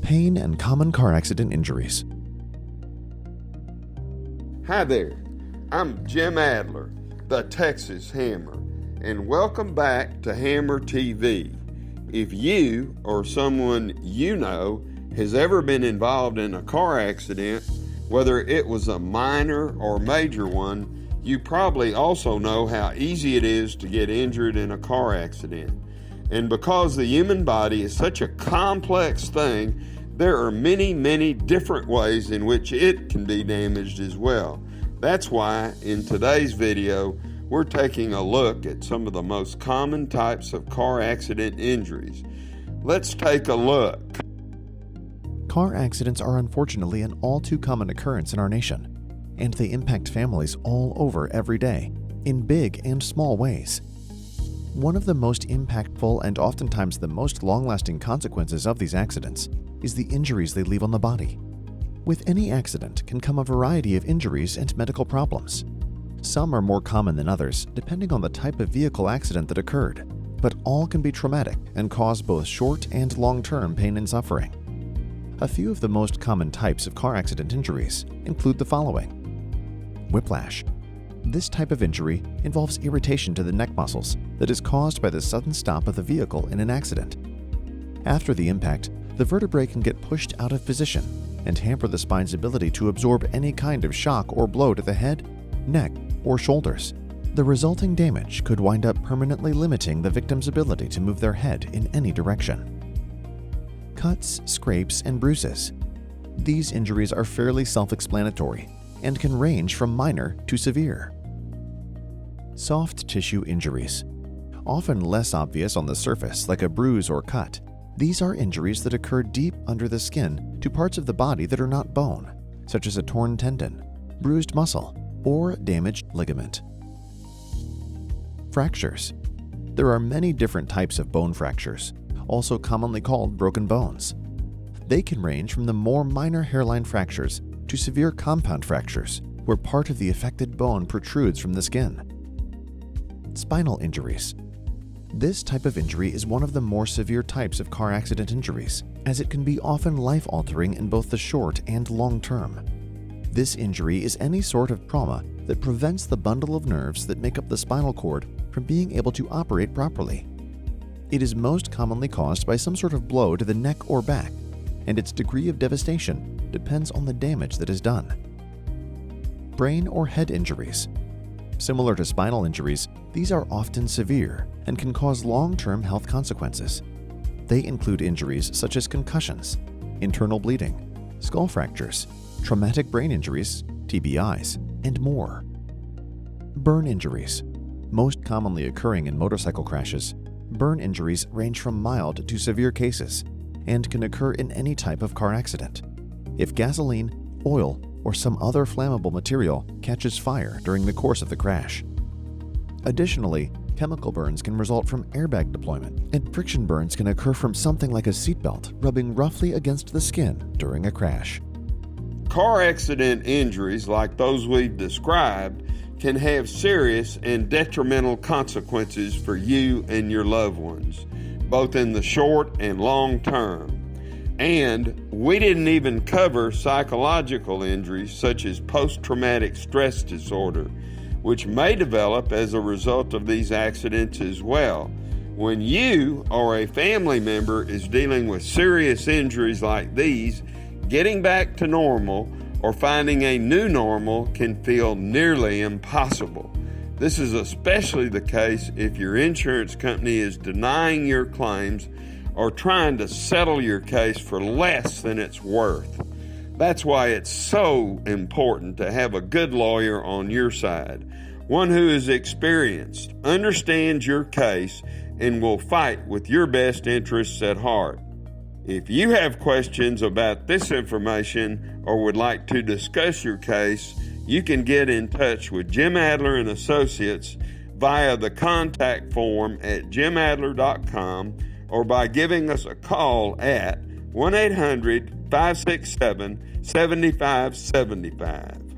Pain and common car accident injuries. Hi there, I'm Jim Adler, the Texas Hammer, and welcome back to Hammer TV. If you or someone you know has ever been involved in a car accident, whether it was a minor or major one, you probably also know how easy it is to get injured in a car accident. And because the human body is such a complex thing, there are many, many different ways in which it can be damaged as well. That's why in today's video, we're taking a look at some of the most common types of car accident injuries. Let's take a look. Car accidents are unfortunately an all too common occurrence in our nation, and they impact families all over every day, in big and small ways. One of the most impactful and oftentimes the most long-lasting consequences of these accidents is the injuries they leave on the body. With any accident can come a variety of injuries and medical problems. Some are more common than others, depending on the type of vehicle accident that occurred, but all can be traumatic and cause both short and long-term pain and suffering. A few of the most common types of car accident injuries include the following. Whiplash. This type of injury involves irritation to the neck muscles that is caused by the sudden stop of the vehicle in an accident. After the impact, the vertebrae can get pushed out of position and hamper the spine's ability to absorb any kind of shock or blow to the head, neck, or shoulders. The resulting damage could wind up permanently limiting the victim's ability to move their head in any direction. Cuts, scrapes, and bruises. These injuries are fairly self-explanatory and can range from minor to severe. Soft tissue injuries. Often less obvious on the surface, like a bruise or cut, these are injuries that occur deep under the skin to parts of the body that are not bone, such as a torn tendon, bruised muscle, or damaged ligament. Fractures. There are many different types of bone fractures, also commonly called broken bones. They can range from the more minor hairline fractures to severe compound fractures, where part of the affected bone protrudes from the skin. Spinal injuries. This type of injury is one of the more severe types of car accident injuries, as it can be often life-altering in both the short and long term. This injury is any sort of trauma that prevents the bundle of nerves that make up the spinal cord from being able to operate properly. It is most commonly caused by some sort of blow to the neck or back, and its degree of devastation depends on the damage that is done. Brain or head injuries. Similar to spinal injuries, these are often severe and can cause long-term health consequences. They include injuries such as concussions, internal bleeding, skull fractures, traumatic brain injuries, TBIs, and more. Burn injuries. Most commonly occurring in motorcycle crashes, burn injuries range from mild to severe cases and can occur in any type of car accident. If gasoline, oil, or some other flammable material catches fire during the course of the crash. Additionally, chemical burns can result from airbag deployment, and friction burns can occur from something like a seatbelt rubbing roughly against the skin during a crash. Car accident injuries like those we've described can have serious and detrimental consequences for you and your loved ones, both in the short and long term. And we didn't even cover psychological injuries such as post-traumatic stress disorder, which may develop as a result of these accidents as well. When you or a family member is dealing with serious injuries like these, getting back to normal or finding a new normal can feel nearly impossible. This is especially the case if your insurance company is denying your claims or trying to settle your case for less than it's worth. That's why it's so important to have a good lawyer on your side, one who is experienced, understands your case, and will fight with your best interests at heart. If you have questions about this information or would like to discuss your case, you can get in touch with Jim Adler and Associates via the contact form at jimadler.com or by giving us a call at 1-800-567-7575.